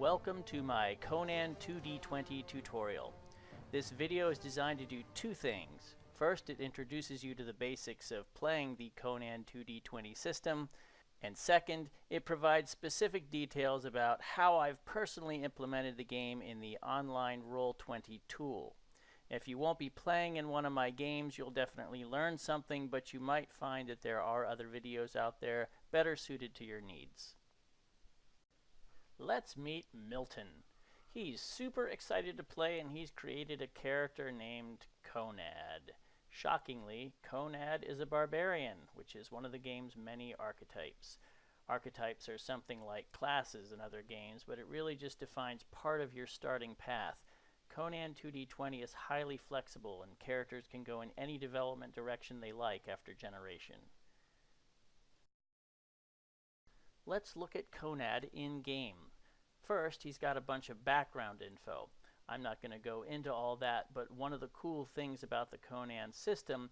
Welcome to my Conan 2d20 tutorial. This video is designed to do two things. First, it introduces you to the basics of playing the Conan 2d20 system, and second, it provides specific details about how I've personally implemented the game in the online Roll20 tool. If you won't be playing in one of my games, you'll definitely learn something, but you might find that there are other videos out there better suited to your needs. Let's meet Milton. He's super excited to play, and he's created a character named Conan. Shockingly, Conan is a barbarian, which is one of the game's many archetypes. Archetypes are something like classes in other games, but it really just defines part of your starting path. Conan 2d20 is highly flexible, and characters can go in any development direction they like after generation. Let's look at Conan in-game. First, he's got a bunch of background info. I'm not going to go into all that, but one of the cool things about the Conan system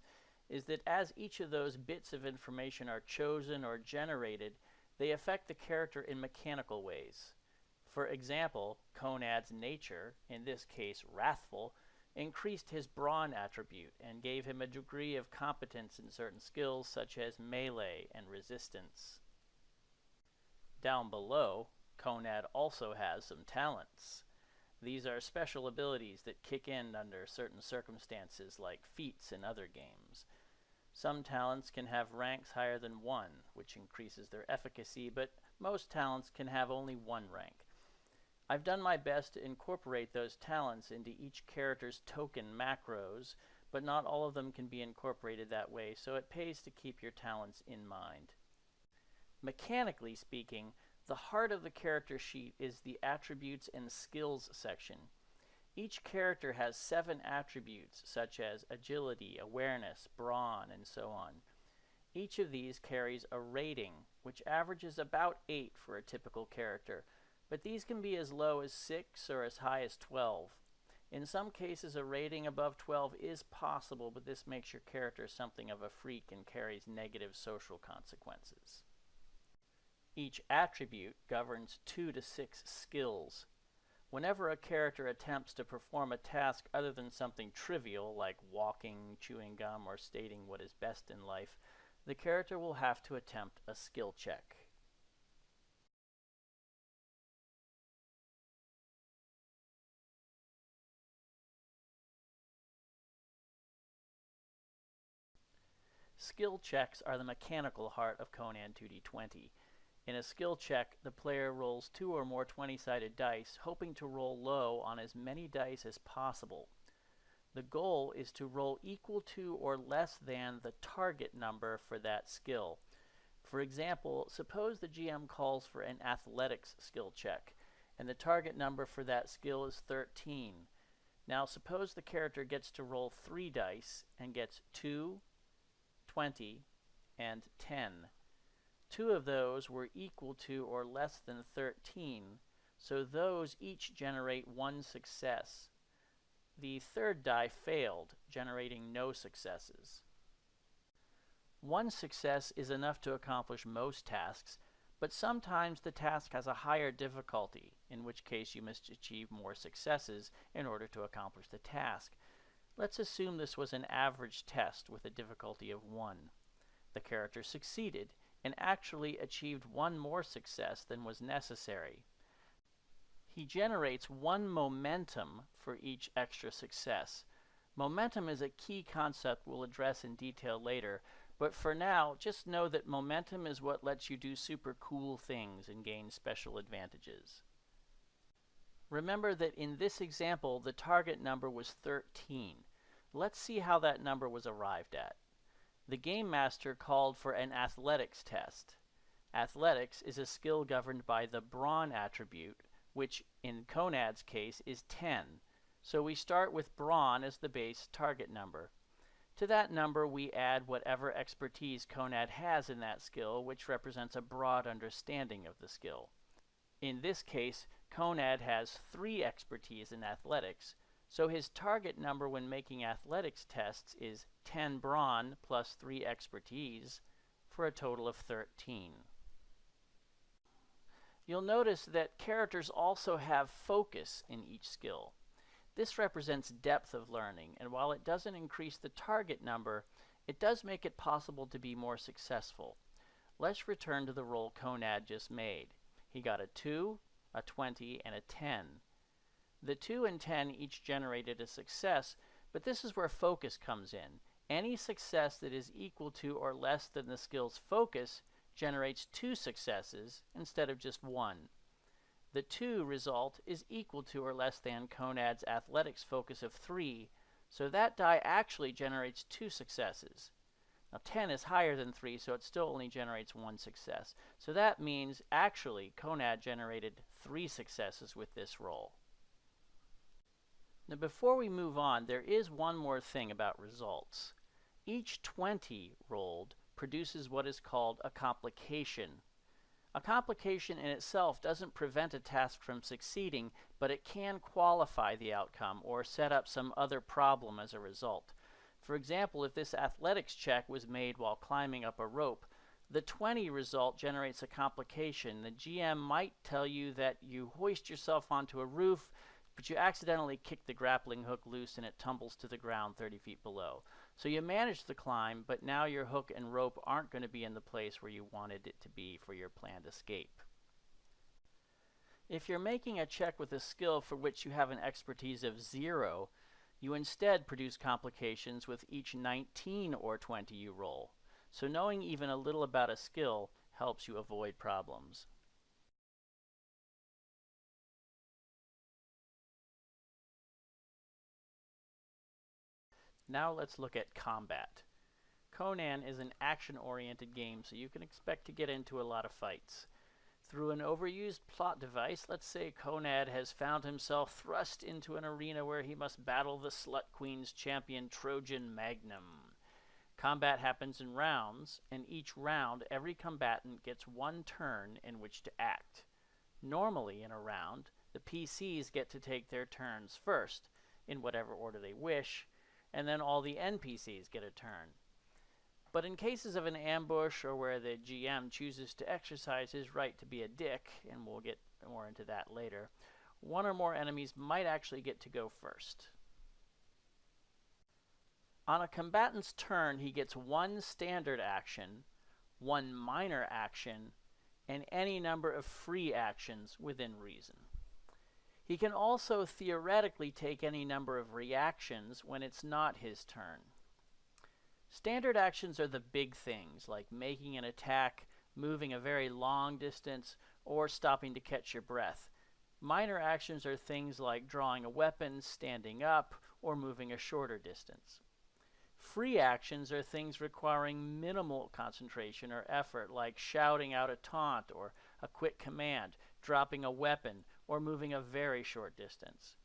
is that as each of those bits of information are chosen or generated, they affect the character in mechanical ways. For example, Conan's nature, in this case wrathful, increased his brawn attribute and gave him a degree of competence in certain skills such as melee and resistance. Down below, Conan also has some talents. These are special abilities that kick in under certain circumstances, like feats in other games. Some talents can have ranks higher than 1, which increases their efficacy, but most talents can have only 1 rank. I've done my best to incorporate those talents into each character's token macros, but not all of them can be incorporated that way, so it pays to keep your talents in mind. Mechanically speaking, the heart of the character sheet is the attributes and skills section. Each character has 7 attributes such as agility, awareness, brawn, and so on. Each of these carries a rating, which averages about 8 for a typical character, but these can be as low as 6 or as high as 12. In some cases, a rating above 12 is possible, but this makes your character something of a freak and carries negative social consequences. Each attribute governs 2 to 6 skills. Whenever a character attempts to perform a task other than something trivial like walking, chewing gum, or stating what is best in life, the character will have to attempt a skill check. Skill checks are the mechanical heart of Conan 2d20. In a skill check, the player rolls 2 or more 20-sided dice, hoping to roll low on as many dice as possible. The goal is to roll equal to or less than the target number for that skill. For example, suppose the GM calls for an athletics skill check, and the target number for that skill is 13. Now suppose the character gets to roll 3 dice and gets 2, 20, and 10. 2 of those were equal to or less than 13, so those each generate 1 success. The third die failed, generating no successes. 1 success is enough to accomplish most tasks, but sometimes the task has a higher difficulty, in which case you must achieve more successes in order to accomplish the task. Let's assume this was an average test with a difficulty of 1. The character succeeded, and actually achieved 1 more success than was necessary. He generates 1 momentum for each extra success. Momentum is a key concept we'll address in detail later, but for now, just know that momentum is what lets you do super cool things and gain special advantages. Remember that in this example, the target number was 13. Let's see how that number was arrived at. The Game Master called for an athletics test. Athletics is a skill governed by the brawn attribute, which in Conan's case is 10. So we start with brawn as the base target number. To that number we add whatever expertise Conan has in that skill, which represents a broad understanding of the skill. In this case, Conan has 3 expertise in athletics, so his target number when making athletics tests is 10 brawn plus 3 expertise for a total of 13. You'll notice that characters also have focus in each skill. This represents depth of learning, and while it doesn't increase the target number, it does make it possible to be more successful. Let's return to the roll Conan just made. He got a 2, a 20, and a 10. The 2 and 10 each generated a success, but this is where focus comes in. Any success that is equal to or less than the skill's focus generates 2 successes instead of just 1. The 2 result is equal to or less than Conan's athletics focus of 3, so that die actually generates 2 successes. Now 10 is higher than 3, so it still only generates 1 success. So that means actually Conan generated 3 successes with this roll. Now before we move on, there is one more thing about results. Each 20 rolled produces what is called a complication. A complication in itself doesn't prevent a task from succeeding, but it can qualify the outcome or set up some other problem as a result. For example, if this athletics check was made while climbing up a rope, the 20 result generates a complication. The GM might tell you that you hoist yourself onto a roof, but you accidentally kick the grappling hook loose and it tumbles to the ground 30 feet below. So you managed the climb, but now your hook and rope aren't going to be in the place where you wanted it to be for your planned escape. If you're making a check with a skill for which you have an expertise of 0, you instead produce complications with each 19 or 20 you roll. So knowing even a little about a skill helps you avoid problems. Now let's look at combat. Conan is an action-oriented game, so you can expect to get into a lot of fights. Through an overused plot device, let's say Conan has found himself thrust into an arena where he must battle the Slut Queen's champion Trojan Magnum. Combat happens in rounds, and each round every combatant gets 1 turn in which to act. Normally in a round, the PCs get to take their turns first, in whatever order they wish, and then all the NPCs get a turn. But in cases of an ambush or where the GM chooses to exercise his right to be a dick, and we'll get more into that later, 1 or more enemies might actually get to go first. On a combatant's turn, he gets 1 standard action, 1 minor action, and any number of free actions within reason. He can also theoretically take any number of reactions when it's not his turn. Standard actions are the big things, like making an attack, moving a very long distance, or stopping to catch your breath. Minor actions are things like drawing a weapon, standing up, or moving a shorter distance. Free actions are things requiring minimal concentration or effort, like shouting out a taunt or a quick command, dropping a weapon, or moving a very short distance.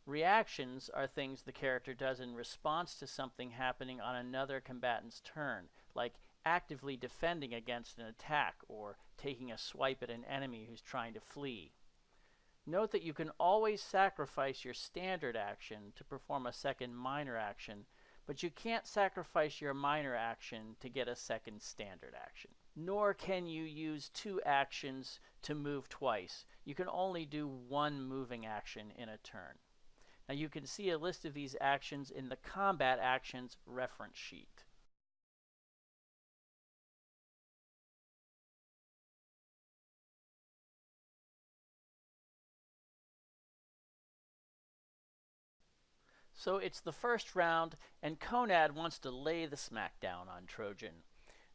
Reactions are things the character does in response to something happening on another combatant's turn, like actively defending against an attack or taking a swipe at an enemy who's trying to flee. Note that you can always sacrifice your standard action to perform a second minor action, but you can't sacrifice your minor action to get a second standard action. Nor can you use 2 actions to move twice. You can only do 1 moving action in a turn. Now you can see a list of these actions in the Combat Actions reference sheet. So it's the first round, and Conan wants to lay the smackdown on Trojan.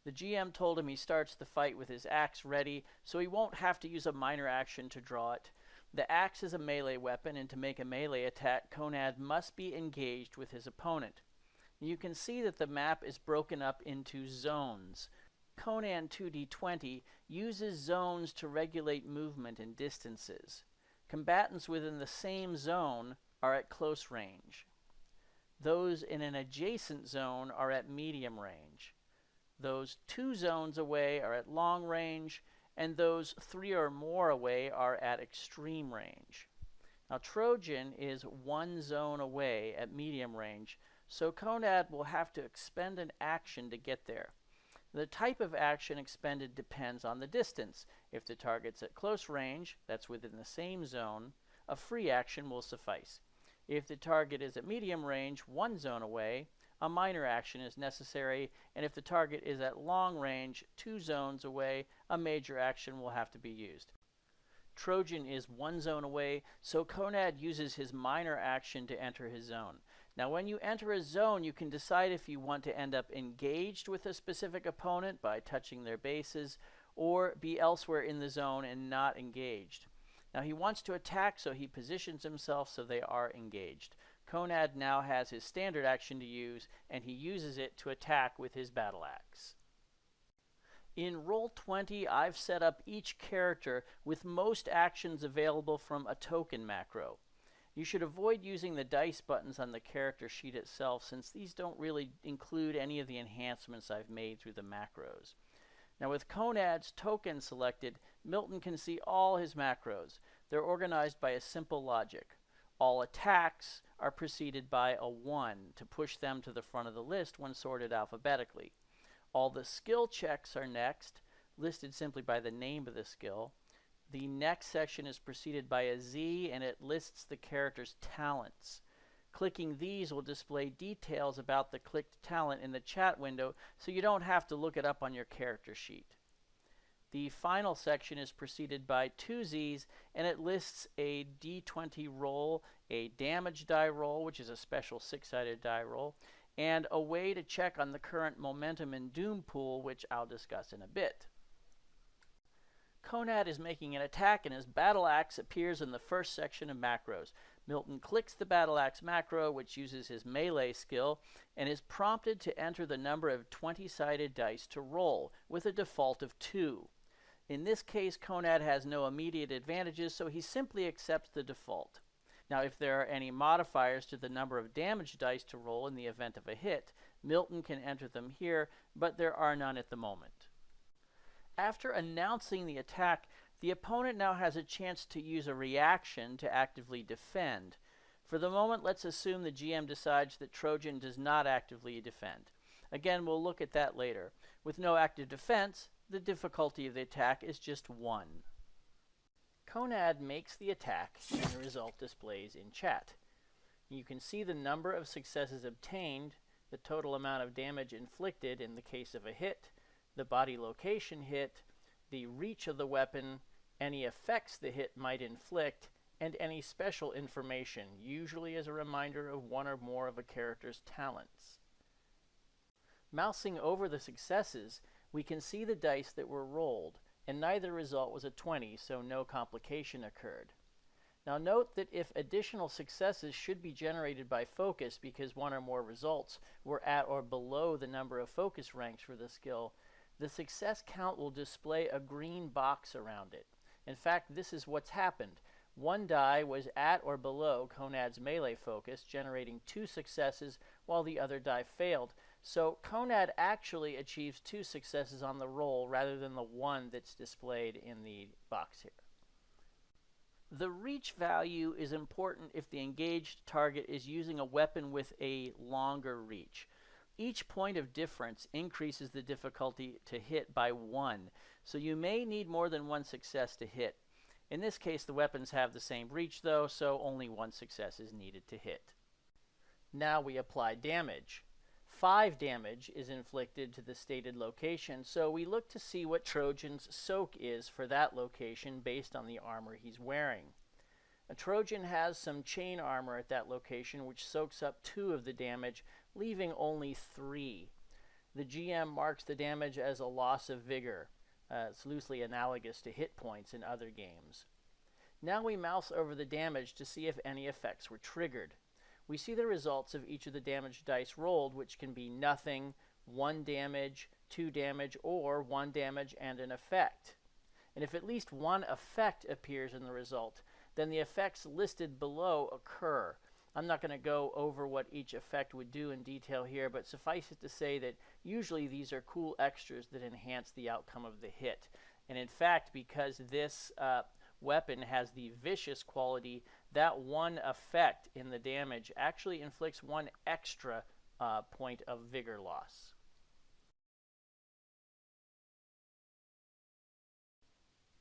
The GM told him he starts the fight with his axe ready, so he won't have to use a minor action to draw it. The axe is a melee weapon, and to make a melee attack, Conan must be engaged with his opponent. You can see that the map is broken up into zones. Conan 2d20 uses zones to regulate movement and distances. Combatants within the same zone are at close range. Those in an adjacent zone are at medium range. Those 2 zones away are at long range, and those 3 or more away are at extreme range. Now Trojan is 1 zone away at medium range, so Conan will have to expend an action to get there. The type of action expended depends on the distance. If the target's at close range, that's within the same zone, a free action will suffice. If the target is at medium range, one zone away, a minor action is necessary, and if the target is at long range, 2 zones away, a major action will have to be used. Trojan is 1 zone away, so Conan uses his minor action to enter his zone. Now, when you enter a zone, you can decide if you want to end up engaged with a specific opponent by touching their bases, or be elsewhere in the zone and not engaged. Now, he wants to attack, so he positions himself so they are engaged. Conan now has his standard action to use, and he uses it to attack with his battle axe. In Roll20, I've set up each character with most actions available from a token macro. You should avoid using the dice buttons on the character sheet itself, since these don't really include any of the enhancements I've made through the macros. Now, with Conan's token selected, Milton can see all his macros. They're organized by a simple logic. All attacks are preceded by a 1 to push them to the front of the list when sorted alphabetically. All the skill checks are next, listed simply by the name of the skill. The next section is preceded by a Z, and it lists the character's talents. Clicking these will display details about the clicked talent in the chat window, so you don't have to look it up on your character sheet. The final section is preceded by 2 Z's, and it lists a D20 roll, a damage die roll, which is a special 6-sided die roll, and a way to check on the current momentum and doom pool, which I'll discuss in a bit. Conan is making an attack, and his battle axe appears in the first section of macros. Milton clicks the battle axe macro, which uses his melee skill, and is prompted to enter the number of 20-sided dice to roll, with a default of 2. In this case, Conan has no immediate advantages, so he simply accepts the default. Now, if there are any modifiers to the number of damage dice to roll in the event of a hit, Milton can enter them here, but there are none at the moment. After announcing the attack, the opponent now has a chance to use a reaction to actively defend. For the moment, let's assume the GM decides that Trojan does not actively defend. Again, we'll look at that later. With no active defense, the difficulty of the attack is just 1. Conan makes the attack, and the result displays in chat. You can see the number of successes obtained, the total amount of damage inflicted in the case of a hit, the body location hit, the reach of the weapon, any effects the hit might inflict, and any special information, usually as a reminder of one or more of a character's talents. Mousing over the successes, we can see the dice that were rolled, and neither result was a 20, so no complication occurred. Now note that if additional successes should be generated by focus because one or more results were at or below the number of focus ranks for the skill, the success count will display a green box around it. In fact, this is what's happened. One die was at or below Conan's melee focus, generating 2 successes, while the other die failed. So Conan actually achieves 2 successes on the roll rather than the 1 that's displayed in the box here. The reach value is important if the engaged target is using a weapon with a longer reach. Each point of difference increases the difficulty to hit by 1, so you may need more than 1 success to hit. In this case, the weapons have the same reach though, so only 1 success is needed to hit. Now we apply damage. 5 damage is inflicted to the stated location, so we look to see what Trojan's soak is for that location based on the armor he's wearing. A Trojan has some chain armor at that location, which soaks up 2 of the damage, leaving only 3. The GM marks the damage as a loss of vigor. It's loosely analogous to hit points in other games. Now we mouse over the damage to see if any effects were triggered. We see the results of each of the damage dice rolled, which can be nothing, 1 damage, 2 damage, or 1 damage and an effect. And if at least 1 effect appears in the result, then the effects listed below occur. I'm not going to go over what each effect would do in detail here, but suffice it to say that usually these are cool extras that enhance the outcome of the hit. And in fact, because this weapon has the vicious quality, that 1 effect in the damage actually inflicts 1 extra point of vigor loss.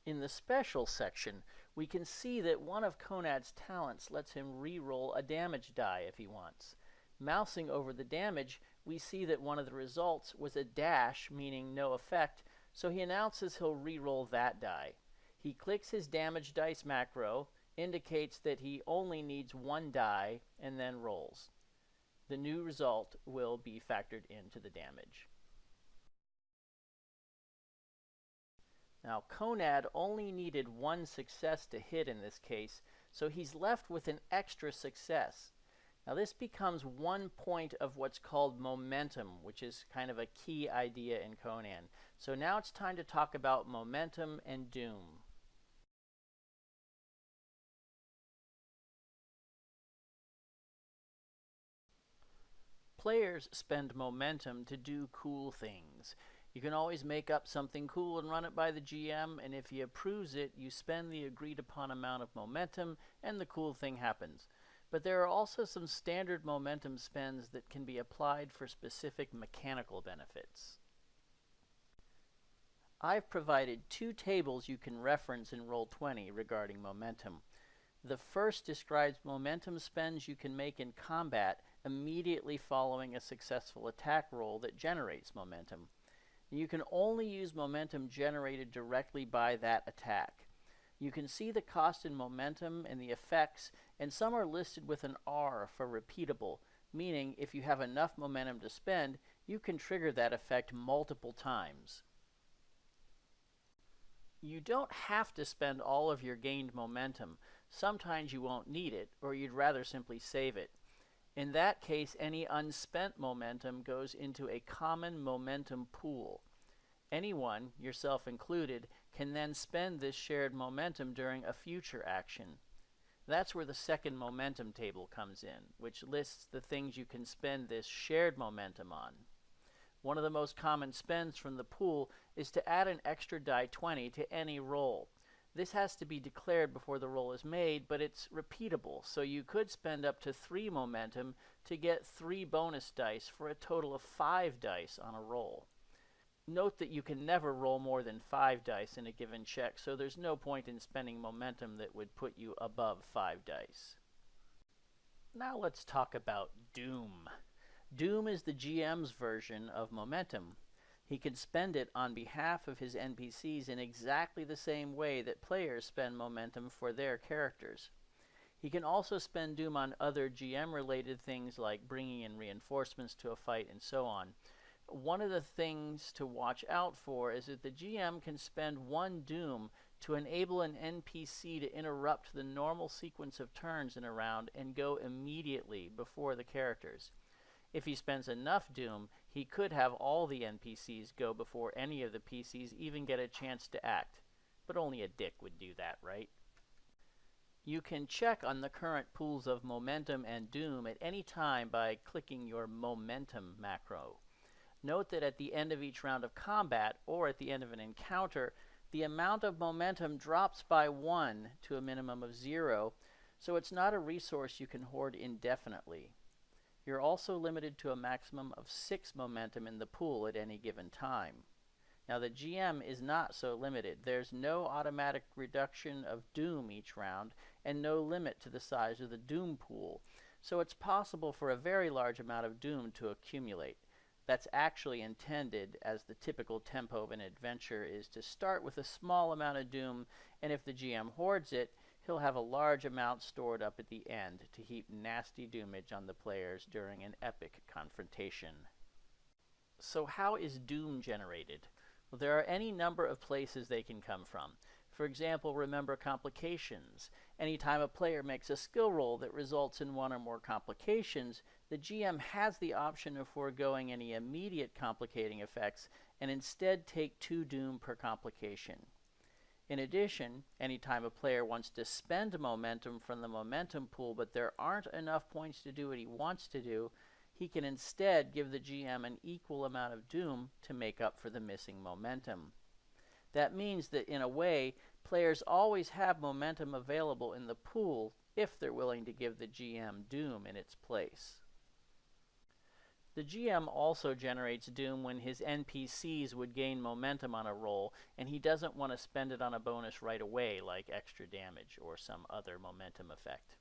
In the special section, we can see that one of Conan's talents lets him re-roll a damage die if he wants. Mousing over the damage, we see that one of the results was a dash, meaning no effect, so he announces he'll re-roll that die. He clicks his damage dice macro, indicates that he only needs one die, and then rolls. The new result will be factored into the damage. Now, Conan only needed one success to hit in this case, so he's left with an extra success. Now, this becomes 1 point of what's called momentum, which is kind of a key idea in Conan. So now it's time to talk about momentum and doom. Players spend momentum to do cool things. You can always make up something cool and run it by the GM, and if he approves it, you spend the agreed upon amount of momentum, and the cool thing happens. But there are also some standard momentum spends that can be applied for specific mechanical benefits. I've provided 2 tables you can reference in Roll20 regarding momentum. The first describes momentum spends you can make in combat immediately following a successful attack roll that generates momentum. You can only use momentum generated directly by that attack. You can see the cost in momentum and the effects, and some are listed with an R for repeatable, meaning if you have enough momentum to spend, you can trigger that effect multiple times. You don't have to spend all of your gained momentum. Sometimes you won't need it, or you'd rather simply save it. In that case, any unspent momentum goes into a common momentum pool. Anyone, yourself included, can then spend this shared momentum during a future action. That's where the second momentum table comes in, which lists the things you can spend this shared momentum on. One of the most common spends from the pool is to add an extra die 20 to any roll. This has to be declared before the roll is made, but it's repeatable, so you could spend up to 3 momentum to get 3 bonus dice for a total of 5 dice on a roll. Note that you can never roll more than 5 dice in a given check, so there's no point in spending momentum that would put you above 5 dice. Now let's talk about Doom. Doom is the GM's version of momentum. He can spend it on behalf of his NPCs in exactly the same way that players spend momentum for their characters. He can also spend Doom on other GM-related things like bringing in reinforcements to a fight and so on. One of the things to watch out for is that the GM can spend 1 Doom to enable an NPC to interrupt the normal sequence of turns in a round and go immediately before the characters. If he spends enough Doom, he could have all the NPCs go before any of the PCs even get a chance to act. But only a dick would do that, right? You can check on the current pools of momentum and Doom at any time by clicking your momentum macro. Note that at the end of each round of combat, or at the end of an encounter, the amount of momentum drops by 1 to a minimum of 0, so it's not a resource you can hoard indefinitely. You're also limited to a maximum of 6 momentum in the pool at any given time. Now the GM is not so limited. There's no automatic reduction of Doom each round, and no limit to the size of the Doom pool, so it's possible for a very large amount of Doom to accumulate. That's actually intended, as the typical tempo of an adventure is to start with a small amount of Doom, and if the GM hoards it, he'll have a large amount stored up at the end to heap nasty doomage on the players during an epic confrontation. So how is Doom generated? Well, there are any number of places they can come from. For example, remember complications. Anytime a player makes a skill roll that results in 1 or more complications, the GM has the option of foregoing any immediate complicating effects and instead take 2 Doom per complication. In addition, anytime a player wants to spend momentum from the momentum pool but there aren't enough points to do what he wants to do, he can instead give the GM an equal amount of Doom to make up for the missing momentum. That means that, in a way, players always have momentum available in the pool if they're willing to give the GM Doom in its place. The GM also generates doom when his NPCs would gain momentum on a roll, and he doesn't want to spend it on a bonus right away, like extra damage or some other momentum effect.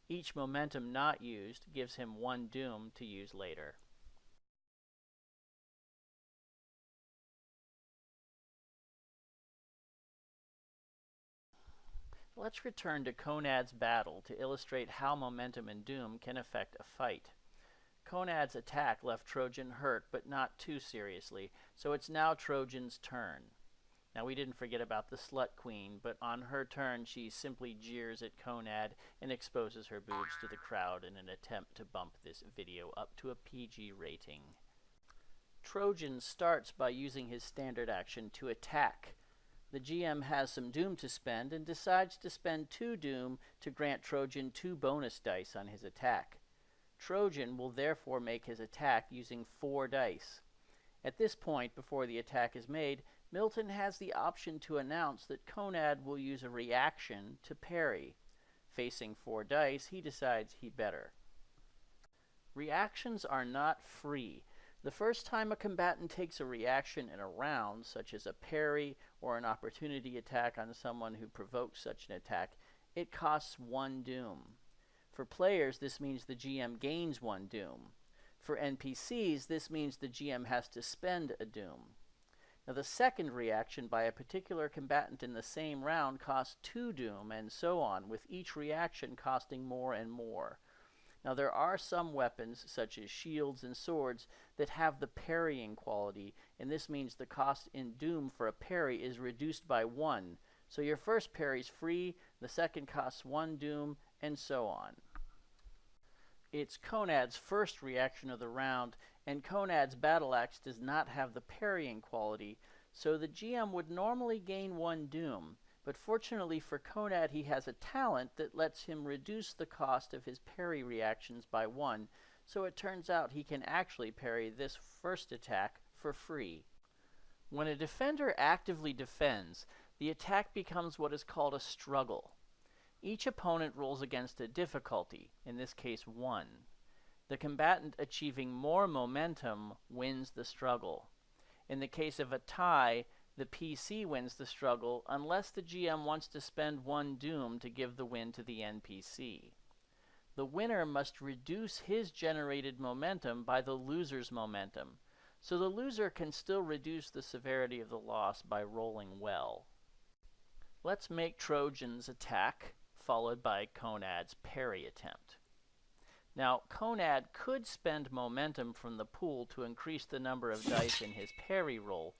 Each momentum not used gives him 1 doom to use later. Let's return to Conan's battle to illustrate how momentum and doom can affect a fight. Conan's attack left Trojan hurt, but not too seriously, so it's now Trojan's turn. Now, we didn't forget about the Slut Queen, but on her turn she simply jeers at Conan and exposes her boobs to the crowd in an attempt to bump this video up to a PG rating. Trojan starts by using his standard action to attack. The GM has some doom to spend and decides to spend 2 doom to grant Trojan 2 bonus dice on his attack. Trojan will therefore make his attack using 4 dice. At this point, before the attack is made, Milton has the option to announce that Conan will use a reaction to parry. Facing 4 dice, he decides he better. Reactions are not free. The first time a combatant takes a reaction in a round, such as a parry or an opportunity attack on someone who provokes such an attack, it costs 1 doom. For players, this means the GM gains 1 doom. For NPCs, this means the GM has to spend a doom. Now, the second reaction by a particular combatant in the same round costs 2 doom, and so on, with each reaction costing more and more. Now, there are some weapons, such as shields and swords, that have the parrying quality, and this means the cost in doom for a parry is reduced by 1. So your first parry is free, the second costs 1 doom, and so on. It's Conan's first reaction of the round, and Conan's battle axe does not have the parrying quality, so the GM would normally gain 1 doom. But fortunately for Conan, he has a talent that lets him reduce the cost of his parry reactions by 1, so it turns out he can actually parry this first attack for free. When a defender actively defends, the attack becomes what is called a struggle. Each opponent rolls against a difficulty, in this case 1. The combatant achieving more momentum wins the struggle. In the case of a tie, the PC wins the struggle unless the GM wants to spend 1 doom to give the win to the NPC. The winner must reduce his generated momentum by the loser's momentum, so the loser can still reduce the severity of the loss by rolling well. Let's make Trojan's attack, followed by Conan's parry attempt. Now, Conan could spend momentum from the pool to increase the number of dice in his parry roll,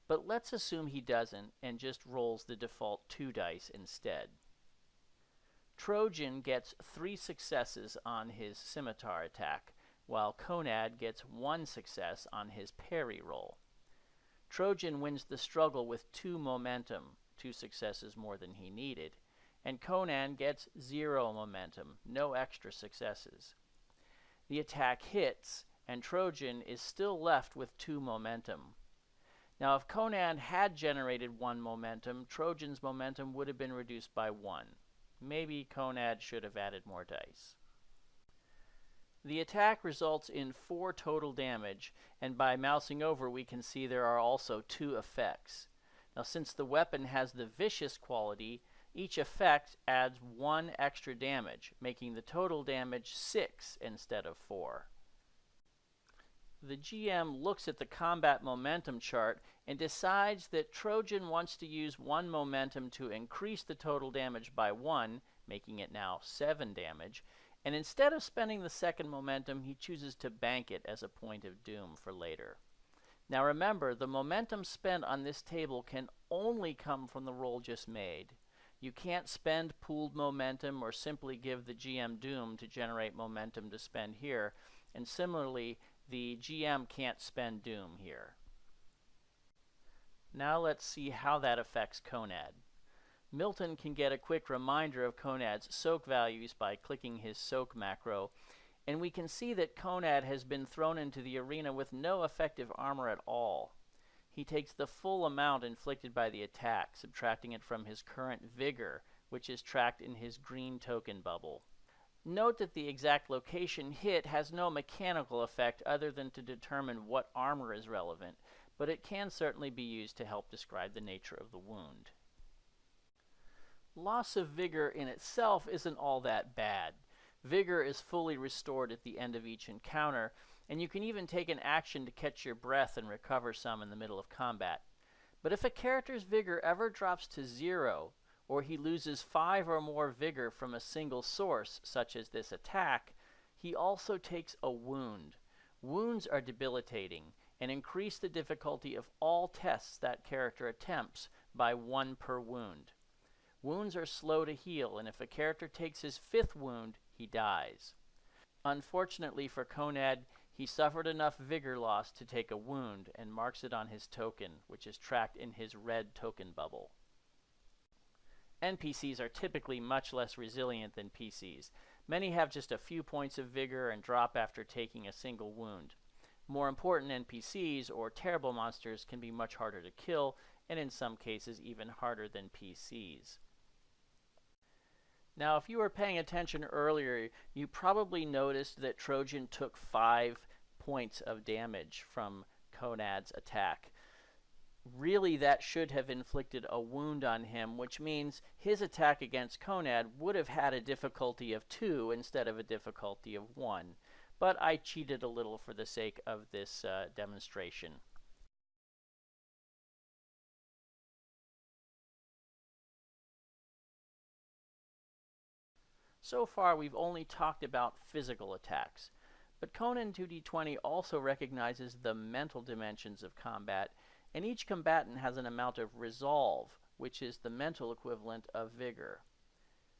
but let's assume he doesn't and just rolls the default 2 dice instead. Trojan gets 3 successes on his scimitar attack, while Conan gets 1 success on his parry roll. Trojan wins the struggle with 2 momentum, 2 successes more than he needed, and Conan gets 0 momentum, no extra successes. The attack hits, and Trojan is still left with 2 momentum. Now, if Conan had generated 1 momentum, Trojan's momentum would have been reduced by 1. Maybe Conan should have added more dice. The attack results in 4 total damage, and by mousing over we can see there are also 2 effects. Now, since the weapon has the vicious quality, each effect adds 1 extra damage, making the total damage 6 instead of 4. The GM looks at the combat momentum chart and decides that Trojan wants to use 1 momentum to increase the total damage by 1, making it now 7 damage, and instead of spending the second momentum, he chooses to bank it as a point of doom for later. Now remember, the momentum spent on this table can only come from the roll just made. You can't spend pooled momentum or simply give the GM doom to generate momentum to spend here, and similarly, the GM can't spend doom here. Now let's see how that affects Conan. Milton can get a quick reminder of Conan's soak values by clicking his soak macro, and we can see that Conan has been thrown into the arena with no effective armor at all. He takes the full amount inflicted by the attack, subtracting it from his current vigor, which is tracked in his green token bubble. Note that the exact location hit has no mechanical effect other than to determine what armor is relevant, but it can certainly be used to help describe the nature of the wound. Loss of vigor in itself isn't all that bad. Vigor is fully restored at the end of each encounter, and you can even take an action to catch your breath and recover some in the middle of combat. But if a character's vigor ever drops to 0, or he loses 5 or more vigor from a single source, such as this attack, he also takes a wound. Wounds are debilitating and increase the difficulty of all tests that character attempts by 1 per wound. Wounds are slow to heal, and if a character takes his 5th wound, he dies. Unfortunately for Conan, he suffered enough vigor loss to take a wound and marks it on his token, which is tracked in his red token bubble. NPCs are typically much less resilient than PCs. Many have just a few points of vigor and drop after taking a single wound. More important NPCs, or terrible monsters, can be much harder to kill, and in some cases even harder than PCs. Now, if you were paying attention earlier, you probably noticed that Trojan took 5 points of damage from Conan's attack. Really, that should have inflicted a wound on him, which means his attack against Conan would have had a difficulty of 2 instead of a difficulty of 1. But I cheated a little for the sake of this demonstration. So far, we've only talked about physical attacks, but Conan 2d20 also recognizes the mental dimensions of combat, and each combatant has an amount of resolve, which is the mental equivalent of vigor.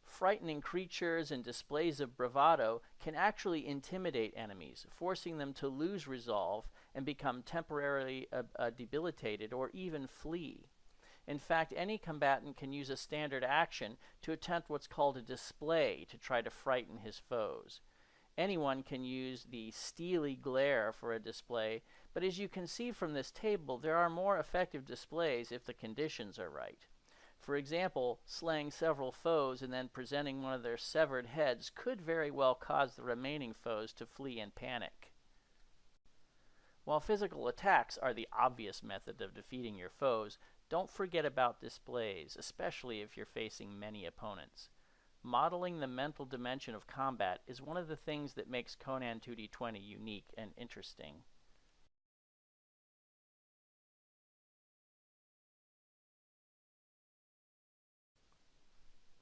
Frightening creatures and displays of bravado can actually intimidate enemies, forcing them to lose resolve and become temporarily debilitated or even flee. In fact, any combatant can use a standard action to attempt what's called a display to try to frighten his foes. Anyone can use the steely glare for a display, but as you can see from this table, there are more effective displays if the conditions are right. For example, slaying several foes and then presenting one of their severed heads could very well cause the remaining foes to flee in panic. While physical attacks are the obvious method of defeating your foes, don't forget about displays, especially if you're facing many opponents. Modeling the mental dimension of combat is one of the things that makes Conan 2d20 unique and interesting.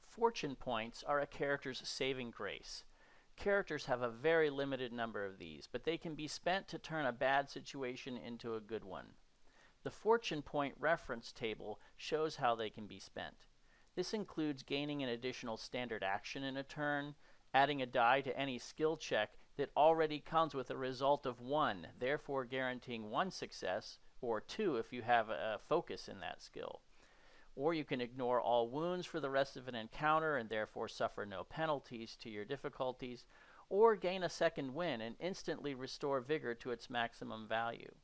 Fortune points are a character's saving grace. Characters have a very limited number of these, but they can be spent to turn a bad situation into a good one. The fortune point reference table shows how they can be spent. This includes gaining an additional standard action in a turn, adding a die to any skill check that already comes with a result of 1, therefore guaranteeing 1 success, or 2 if you have a focus in that skill. Or you can ignore all wounds for the rest of an encounter and therefore suffer no penalties to your difficulties, or gain a second win and instantly restore vigor to its maximum value.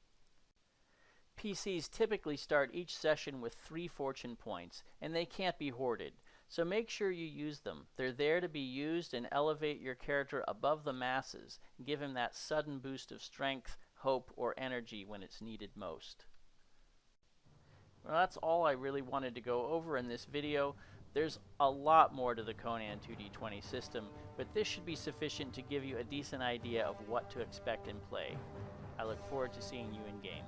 PCs typically start each session with 3 fortune points, and they can't be hoarded, so make sure you use them. They're there to be used and elevate your character above the masses, and give him that sudden boost of strength, hope, or energy when it's needed most. Well, that's all I really wanted to go over in this video. There's a lot more to the Conan 2d20 system, but this should be sufficient to give you a decent idea of what to expect in play. I look forward to seeing you in game.